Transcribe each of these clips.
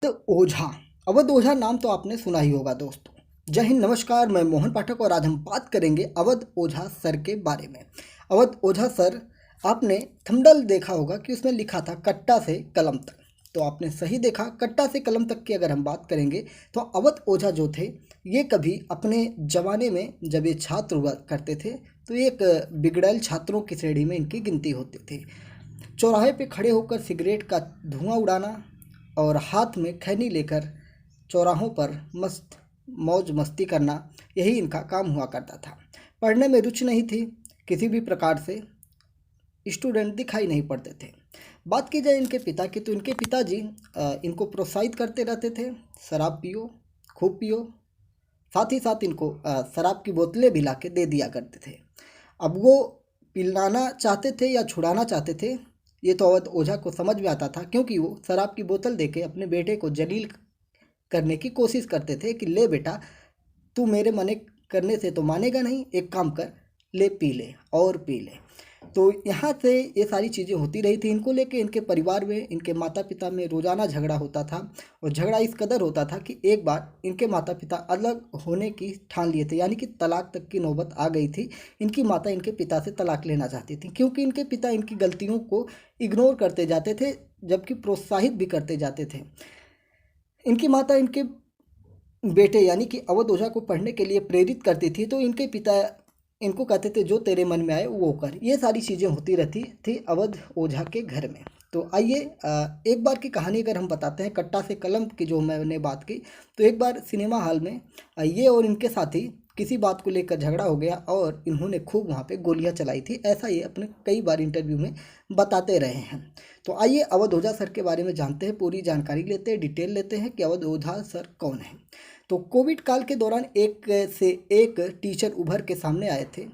तो ओझा, अवध ओझा नाम तो आपने सुना ही होगा दोस्तों। जय हिंद, नमस्कार, मैं मोहन पाठक और आज हम बात करेंगे अवध ओझा सर के बारे में। अवध ओझा सर, आपने थंबनेल देखा होगा कि उसमें लिखा था कट्टा से कलम तक। तो आपने सही देखा, कट्टा से कलम तक की अगर हम बात करेंगे तो अवध ओझा जो थे, ये कभी अपने जमाने में जब ये छात्र हुआ करते थे तो एक बिगड़ैल छात्रों की श्रेणी में इनकी गिनती होती थी। चौराहे पे खड़े होकर सिगरेट का धुआं उड़ाना और हाथ में खैनी लेकर चौराहों पर मस्त मौज मस्ती करना, यही इनका काम हुआ करता था। पढ़ने में रुचि नहीं थी, किसी भी प्रकार से स्टूडेंट दिखाई नहीं पड़ते थे। बात की जाए इनके पिता की तो इनके पिताजी इनको प्रोत्साहित करते रहते थे, शराब पियो, खूब पियो। साथ ही साथ इनको शराब की बोतलें भी ला के दे दिया करते थे। अब वो पिलाना चाहते थे या छुड़ाना चाहते थे, ये तो अवध ओझा को समझ में आता था, क्योंकि वो शराब की बोतल देके अपने बेटे को जलील करने की कोशिश करते थे कि ले बेटा, तू मेरे मने करने से तो मानेगा नहीं, एक काम कर, ले पी ले और पी ले। तो यहाँ से ये सारी चीज़ें होती रही थी। इनको लेके इनके परिवार में, इनके माता पिता में रोज़ाना झगड़ा होता था और झगड़ा इस कदर होता था कि एक बार इनके माता पिता अलग होने की ठान लिए थे, यानी कि तलाक तक की नौबत आ गई थी। इनकी माता इनके पिता से तलाक लेना चाहती थी, क्योंकि इनके पिता इनकी गलतियों को इग्नोर करते जाते थे, जबकि प्रोत्साहित भी करते जाते थे। इनकी माता इनके बेटे यानी कि अवध ओझा को पढ़ने के लिए प्रेरित करती थी, तो इनके पिता इनको कहते थे जो तेरे मन में आए वो कर। ये सारी चीज़ें होती रहती थी अवध ओझा के घर में। तो आइए एक बार की कहानी अगर हम बताते हैं, कट्टा से कलम की जो मैंने बात की। तो एक बार सिनेमा हॉल में ये और इनके साथी किसी बात को लेकर झगड़ा हो गया और इन्होंने खूब वहाँ पे गोलियाँ चलाई थी। ऐसा ये अपने कई बार इंटरव्यू में बताते रहे हैं। तो आइए अवध ओझा सर के बारे में जानते हैं, पूरी जानकारी लेते हैं, डिटेल लेते हैं कि अवध ओझा सर कौन है। तो कोविड काल के दौरान एक से एक टीचर उभर के सामने आए थे।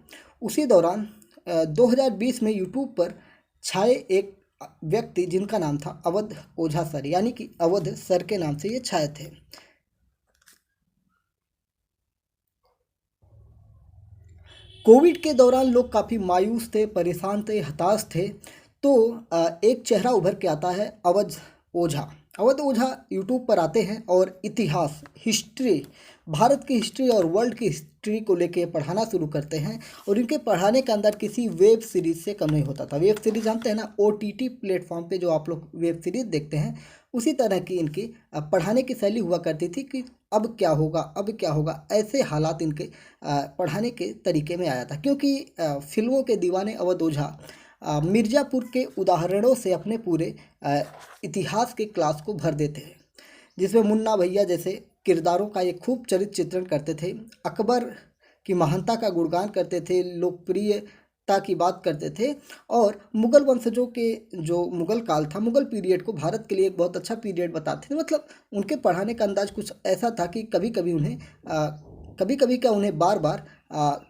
उसी दौरान 2020 में यूट्यूब पर छाए एक व्यक्ति जिनका नाम था अवध ओझा सर, यानी कि अवध सर के नाम से ये छाए थे। कोविड के दौरान लोग काफ़ी मायूस थे, परेशान थे, हताश थे। तो एक चेहरा उभर के आता है, अवध ओझा। अवध ओझा यूट्यूब पर आते हैं और इतिहास, हिस्ट्री, भारत की हिस्ट्री और वर्ल्ड की हिस्ट्री को लेके पढ़ाना शुरू करते हैं। और इनके पढ़ाने के अंदर किसी वेब सीरीज़ से कम नहीं होता था। वेब सीरीज़ जानते हैं ना, OTT प्लेटफॉर्म पे जो आप लोग वेब सीरीज़ देखते हैं, उसी तरह की इनकी पढ़ाने की शैली हुआ करती थी कि अब क्या होगा, अब क्या होगा, ऐसे हालात इनके पढ़ाने के तरीके में आया था। क्योंकि फिल्मों के दीवाने अवध ओझा मिर्ज़ापुर के उदाहरणों से अपने पूरे इतिहास के क्लास को भर देते हैं, जिसमें मुन्ना भैया जैसे किरदारों का ये खूब चरित्र चित्रण करते थे। अकबर की महानता का गुणगान करते थे, लोकप्रियता की बात करते थे। और मुग़ल वंशजों के जो मुग़ल काल था, मुग़ल पीरियड को भारत के लिए एक बहुत अच्छा पीरियड बताते थे। मतलब उनके पढ़ाने का अंदाज़ कुछ ऐसा था कि कभी कभी उन्हें कभी कभी क्या उन्हें बार बार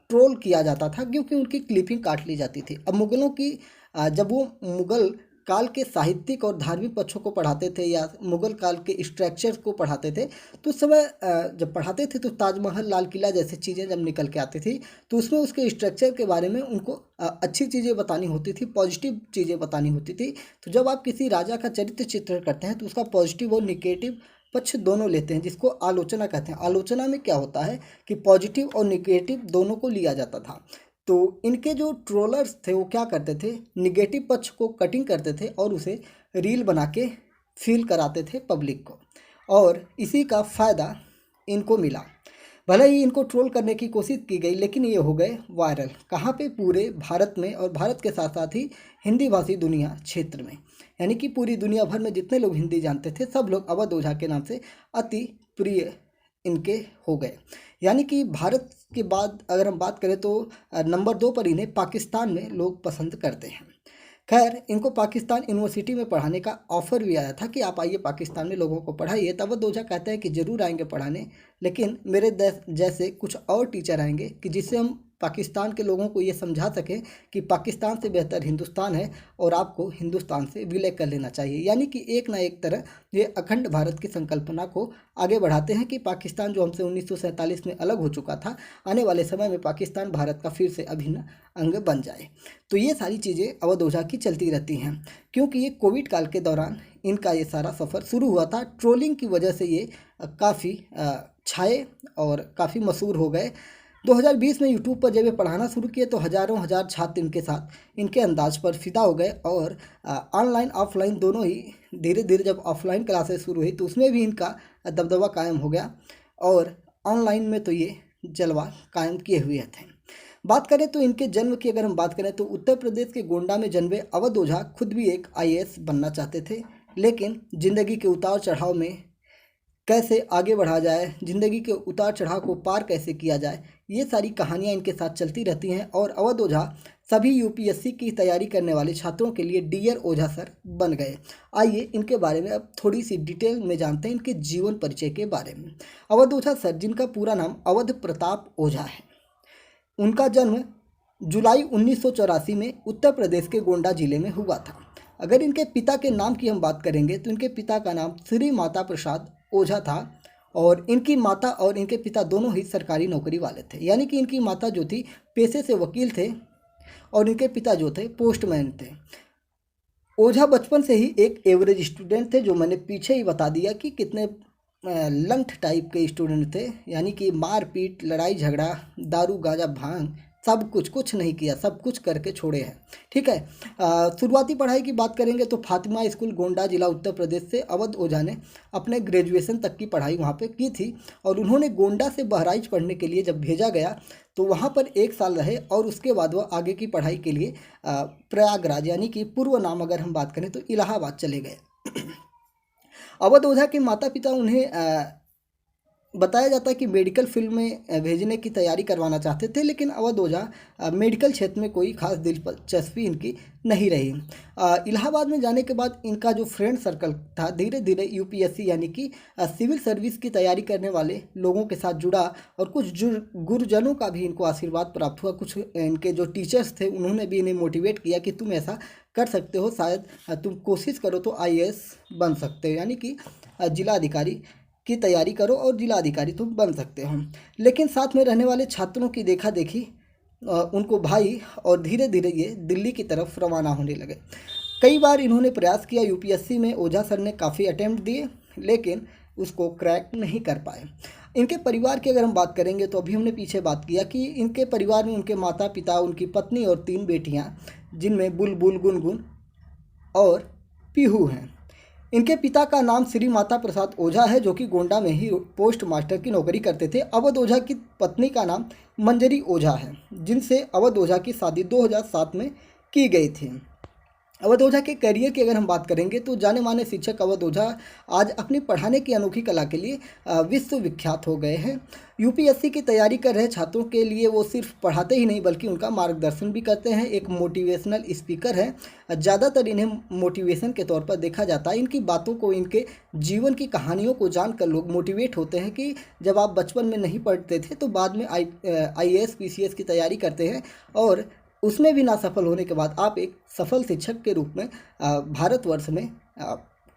ट्रोल किया जाता था, क्योंकि उनकी क्लिपिंग काट ली जाती थी। अब मुग़लों की जब वो मुग़ल काल के साहित्यिक और धार्मिक पक्षों को पढ़ाते थे या मुग़ल काल के स्ट्रक्चर्स को पढ़ाते थे, तो उस समय जब पढ़ाते थे तो ताजमहल, लाल किला जैसी चीज़ें जब निकल के आती थी, तो उसमें उसके स्ट्रक्चर के बारे में उनको अच्छी चीज़ें बतानी होती थी, पॉजिटिव चीज़ें बतानी होती थी। तो जब आप किसी राजा का चरित्र चित्रण करते हैं तो उसका पॉजिटिव और निगेटिव पक्ष दोनों लेते हैं, जिसको आलोचना कहते हैं। आलोचना में क्या होता है कि पॉजिटिव और निगेटिव दोनों को लिया जाता था। तो इनके जो ट्रोलर्स थे वो क्या करते थे, निगेटिव पक्ष को कटिंग करते थे और उसे रील बना के फील कराते थे पब्लिक को, और इसी का फ़ायदा इनको मिला। भले ही इनको ट्रोल करने की कोशिश की गई, लेकिन ये हो गए वायरल। कहाँ पे? पूरे भारत में, और भारत के साथ साथ ही हिंदी भाषी दुनिया क्षेत्र में, यानी कि पूरी दुनिया भर में जितने लोग हिंदी जानते थे सब लोग अवध ओझा के नाम से अति प्रिय इनके हो गए। यानी कि भारत के बाद अगर हम बात करें तो नंबर 2 पर इन्हें पाकिस्तान में लोग पसंद करते हैं। खैर, इनको पाकिस्तान यूनिवर्सिटी में पढ़ाने का ऑफ़र भी आया था कि आप आइए पाकिस्तान में लोगों को पढ़ाइए। तब अवध ओझा कहते हैं कि ज़रूर आएंगे पढ़ाने, लेकिन मेरे जैसे कुछ और टीचर आएंगे कि जिससे हम पाकिस्तान के लोगों को ये समझा सकें कि पाकिस्तान से बेहतर हिंदुस्तान है और आपको हिंदुस्तान से विलय कर लेना चाहिए। यानी कि एक ना एक तरह ये अखंड भारत की संकल्पना को आगे बढ़ाते हैं कि पाकिस्तान जो हमसे 1947 में अलग हो चुका था, आने वाले समय में पाकिस्तान भारत का फिर से अभिन्न अंग बन जाए। तो ये सारी चीज़ें अवध ओझा की चलती रहती हैं, क्योंकि ये कोविड काल के दौरान इनका ये सारा सफ़र शुरू हुआ था। ट्रोलिंग की वजह से ये काफ़ी छाए और काफ़ी मशहूर हो गए। 2020 में यूट्यूब पर जब ये पढ़ाना शुरू किए तो हज़ारों हज़ार छात्र इनके साथ इनके अंदाज पर फिदा हो गए और ऑनलाइन ऑफलाइन दोनों ही धीरे धीरे जब ऑफलाइन क्लासेस शुरू हुई तो उसमें भी इनका दबदबा कायम हो गया और ऑनलाइन में तो ये जलवा कायम किए हुए थे। बात करें तो इनके जन्म की अगर हम बात करें तो उत्तर प्रदेश के गोंडा में जन्मे अवध ओझा खुद भी एक आईएएस बनना चाहते थे, लेकिन ज़िंदगी के उतार चढ़ाव में कैसे आगे बढ़ा जाए, ज़िंदगी के उतार चढ़ाव को पार कैसे किया जाए, ये सारी कहानियाँ इनके साथ चलती रहती हैं और अवध ओझा सभी यूपीएससी की तैयारी करने वाले छात्रों के लिए डियर ओझा सर बन गए। आइए इनके बारे में अब थोड़ी सी डिटेल में जानते हैं इनके जीवन परिचय के बारे में। अवध ओझा सर, जिनका पूरा नाम अवध प्रताप ओझा है, उनका जन्म जुलाई 1984 में उत्तर प्रदेश के गोंडा जिले में हुआ था। अगर इनके पिता के नाम की हम बात करेंगे तो इनके पिता का नाम श्री माता प्रसाद ओझा था और इनकी माता और इनके पिता दोनों ही सरकारी नौकरी वाले थे। यानी कि इनकी माता जो थी पेशे से वकील थे और इनके पिता जो थे पोस्टमैन थे। ओझा बचपन से ही एक एवरेज स्टूडेंट थे, जो मैंने पीछे ही बता दिया कि कितने लंठ टाइप के स्टूडेंट थे। यानी कि मारपीट, लड़ाई झगड़ा, दारू गांजा भांग, सब कुछ नहीं किया, सब कुछ करके छोड़े हैं। ठीक है। शुरुआती पढ़ाई की बात करेंगे तो फातिमा स्कूल गोंडा जिला उत्तर प्रदेश से अवध ओझा ने अपने ग्रेजुएशन तक की पढ़ाई वहाँ पे की थी और उन्होंने गोंडा से बहराइच पढ़ने के लिए जब भेजा गया तो वहाँ पर 1 साल रहे और उसके बाद वह आगे की पढ़ाई के लिए प्रयागराज, यानी कि पूर्व नाम अगर हम बात करें तो इलाहाबाद चले गए। अवध ओझा के माता पिता उन्हें बताया जाता है कि मेडिकल फील्ड में भेजने की तैयारी करवाना चाहते थे, लेकिन अवध ओझा मेडिकल क्षेत्र में कोई खास दिलचस्पी इनकी नहीं रही। इलाहाबाद में जाने के बाद इनका जो फ्रेंड सर्कल था धीरे धीरे यूपीएससी यानी कि सिविल सर्विस की तैयारी करने वाले लोगों के साथ जुड़ा और कुछ गुरुजनों का भी इनको आशीर्वाद प्राप्त हुआ। कुछ इनके जो टीचर्स थे उन्होंने भी इन्हें मोटिवेट किया कि तुम ऐसा कर सकते हो, शायद तुम कोशिश करो तो आईएएस बन सकते हो, यानी कि जिला अधिकारी की तैयारी करो और जिला अधिकारी तुम बन सकते हो। लेकिन साथ में रहने वाले छात्रों की देखा देखी उनको भाई और धीरे धीरे ये दिल्ली की तरफ रवाना होने लगे। कई बार इन्होंने प्रयास किया यूपीएससी में, ओझा सर ने काफ़ी अटेम्प्ट दिए लेकिन उसको क्रैक नहीं कर पाए। इनके परिवार की अगर हम बात करेंगे तो अभी हमने पीछे बात किया कि इनके परिवार में उनके माता पिता, उनकी पत्नी और 3 बेटियाँ, जिनमें बुलबुल, गुनगुन और पीहू हैं। इनके पिता का नाम श्री माता प्रसाद ओझा है, जो कि गोंडा में ही पोस्ट मास्टर की नौकरी करते थे। अवध ओझा की पत्नी का नाम मंजरी ओझा है, जिनसे अवध ओझा की शादी 2007 में की गई थी। अवध ओझा के करियर की अगर हम बात करेंगे तो जाने माने शिक्षक अवध ओझा आज अपनी पढ़ाने की अनोखी कला के लिए विश्व विख्यात हो गए हैं। यूपीएससी की तैयारी कर रहे छात्रों के लिए वो सिर्फ पढ़ाते ही नहीं बल्कि उनका मार्गदर्शन भी करते हैं। एक मोटिवेशनल स्पीकर हैं। ज़्यादातर इन्हें मोटिवेशन के तौर पर देखा जाता है। इनकी बातों को, इनके जीवन की कहानियों को जानकर लोग मोटिवेट होते हैं कि जब आप बचपन में नहीं पढ़ते थे तो बाद में आईएएस पीसीएस की तैयारी करते हैं और उसमें भी ना सफल होने के बाद आप एक सफल शिक्षक के रूप में भारतवर्ष में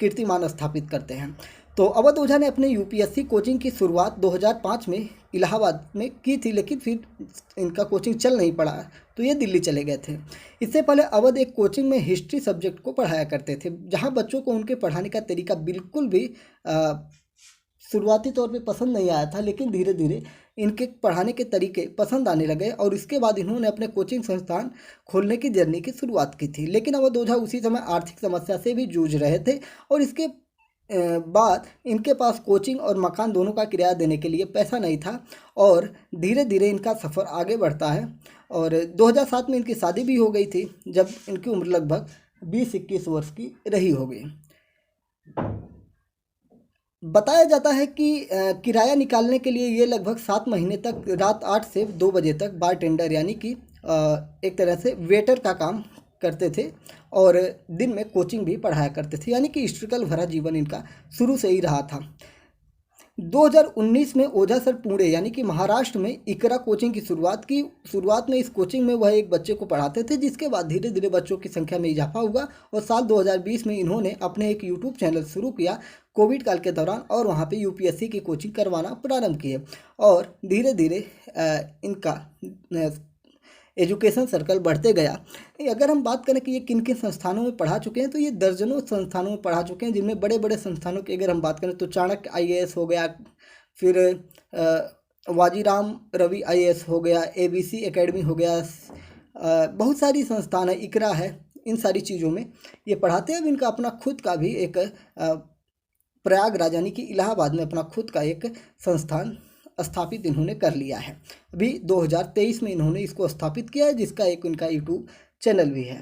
कीर्तिमान स्थापित करते हैं। तो अवध ओझा ने अपने यूपीएससी कोचिंग की शुरुआत 2005 में इलाहाबाद में की थी, लेकिन फिर इनका कोचिंग चल नहीं पड़ा तो ये दिल्ली चले गए थे। इससे पहले अवध एक कोचिंग में हिस्ट्री सब्जेक्ट को पढ़ाया करते थे, जहाँ बच्चों को उनके पढ़ाने का तरीका बिल्कुल भी शुरुआती तौर पे पसंद नहीं आया था, लेकिन धीरे धीरे इनके पढ़ाने के तरीके पसंद आने लगे और इसके बाद इन्होंने अपने कोचिंग संस्थान खोलने की जर्नी की शुरुआत की थी। लेकिन अवध ओझा उसी समय आर्थिक समस्या से भी जूझ रहे थे और इसके बाद इनके पास कोचिंग और मकान दोनों का किराया देने के लिए पैसा नहीं था और धीरे धीरे इनका सफ़र आगे बढ़ता है और 2007 में इनकी शादी भी हो गई थी, जब इनकी उम्र लगभग 20-21 वर्ष की रही होगी। बताया जाता है कि किराया निकालने के लिए ये लगभग 7 महीने तक रात 8 से 2 बजे तक बारटेंडर यानी कि एक तरह से वेटर का काम करते थे और दिन में कोचिंग भी पढ़ाया करते थे, यानी कि स्ट्रगल भरा जीवन इनका शुरू से ही रहा था। 2019 में ओझा सर पुणे यानी कि महाराष्ट्र में इकरा कोचिंग की शुरुआत की। शुरुआत में इस कोचिंग में वह एक बच्चे को पढ़ाते थे, जिसके बाद धीरे धीरे बच्चों की संख्या में इजाफा हुआ और साल 2020 में इन्होंने अपने एक यूट्यूब चैनल शुरू किया कोविड काल के दौरान और वहां पे यूपीएससी की कोचिंग करवाना प्रारंभ किए और धीरे धीरे एजुकेशन सर्कल बढ़ते गया। अगर हम बात करें कि ये किन किन संस्थानों में पढ़ा चुके हैं, तो ये दर्जनों संस्थानों में पढ़ा चुके हैं, जिनमें बड़े बड़े संस्थानों की अगर हम बात करें तो चाणक्य IAS हो गया, फिर वाजीराम रवि IAS हो गया, ABC एकेडमी हो गया, बहुत सारी संस्थान है, इकरा है, इन सारी चीज़ों में ये पढ़ाते हैं। अब इनका अपना खुद का भी एक प्रयागराज यानी कि इलाहाबाद में अपना खुद का एक संस्थान स्थापित इन्होंने कर लिया है। अभी 2023 में इन्होंने इसको स्थापित किया है, जिसका एक इनका यूट्यूब चैनल भी है।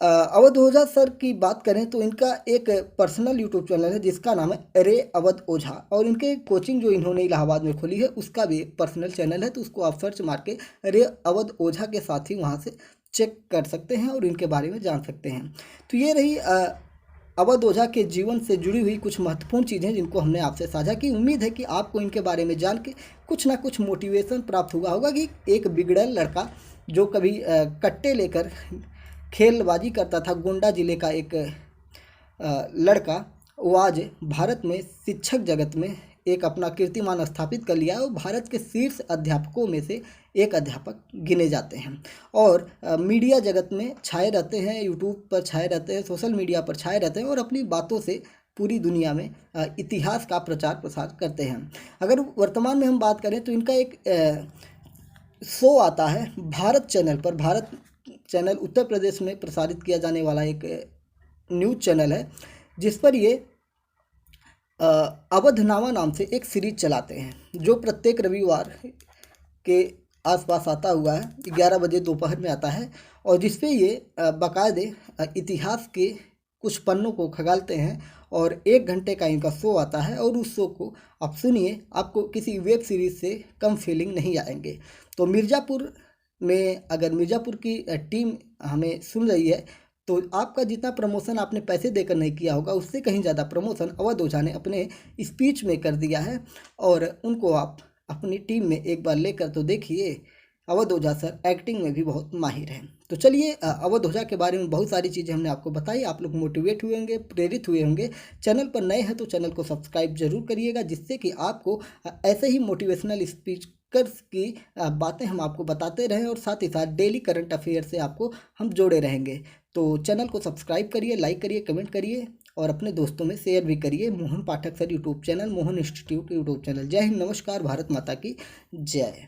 अवध ओझा सर की बात करें तो इनका एक पर्सनल यूट्यूब चैनल है जिसका नाम है रे अवध ओझा, और इनके कोचिंग जो इन्होंने इलाहाबाद में खोली है उसका भी एक पर्सनल चैनल है, तो उसको आप सर्च मार के रे अवध ओझा के साथ ही वहाँ से चेक कर सकते हैं और इनके बारे में जान सकते हैं। तो ये रही अवध ओझा के जीवन से जुड़ी हुई कुछ महत्वपूर्ण चीज़ें जिनको हमने आपसे साझा की। उम्मीद है कि आपको इनके बारे में जान के कुछ ना कुछ मोटिवेशन प्राप्त हुआ होगा कि एक बिगड़ैल लड़का जो कभी कट्टे लेकर खेलबाजी करता था, गोंडा जिले का एक लड़का, वो आज भारत में शिक्षक जगत में एक अपना कीर्तिमान स्थापित कर लिया है और भारत के शीर्ष अध्यापकों में से एक अध्यापक गिने जाते हैं और मीडिया जगत में छाए रहते हैं, यूट्यूब पर छाए रहते हैं, सोशल मीडिया पर छाए रहते हैं और अपनी बातों से पूरी दुनिया में इतिहास का प्रचार प्रसार करते हैं। अगर वर्तमान में हम बात करें तो इनका एक शो आता है भारत चैनल पर। भारत चैनल उत्तर प्रदेश में प्रसारित किया जाने वाला एक न्यूज़ चैनल है, जिस पर ये अवधनामा नाम से एक सीरीज चलाते हैं, जो प्रत्येक रविवार के आसपास आता हुआ है, 11 बजे दोपहर में आता है, और जिसपे ये बाकायदे इतिहास के कुछ पन्नों को खंगालते हैं और 1 घंटे का इनका शो आता है और उस शो को आप सुनिए, आपको किसी वेब सीरीज़ से कम फीलिंग नहीं आएंगे। तो मिर्ज़ापुर में अगर मिर्ज़ापुर की टीम हमें सुन रही है तो आपका जितना प्रमोशन आपने पैसे देकर नहीं किया होगा, उससे कहीं ज़्यादा प्रमोशन अवध ओझा ने अपने स्पीच में कर दिया है और उनको आप अपनी टीम में एक बार लेकर तो देखिए। अवध ओझा सर एक्टिंग में भी बहुत माहिर हैं। तो चलिए, अवध ओझा के बारे में बहुत सारी चीज़ें हमने आपको बताई, आप लोग मोटिवेट हुए होंगे, प्रेरित हुए होंगे। चैनल पर नए हैं तो चैनल को सब्सक्राइब जरूर करिएगा, जिससे कि आपको ऐसे ही मोटिवेशनल स्पीकर्स की बातें हम आपको बताते रहें और साथ ही साथ डेली करंट अफेयर से आपको हम जोड़े रहेंगे। तो चैनल को सब्सक्राइब करिए, लाइक करिए, कमेंट करिए और अपने दोस्तों में शेयर भी करिए। Mohan Pathak sir YouTube channel, Mohan institute YouTube channel. जय हिंद, नमस्कार, भारत माता की जय।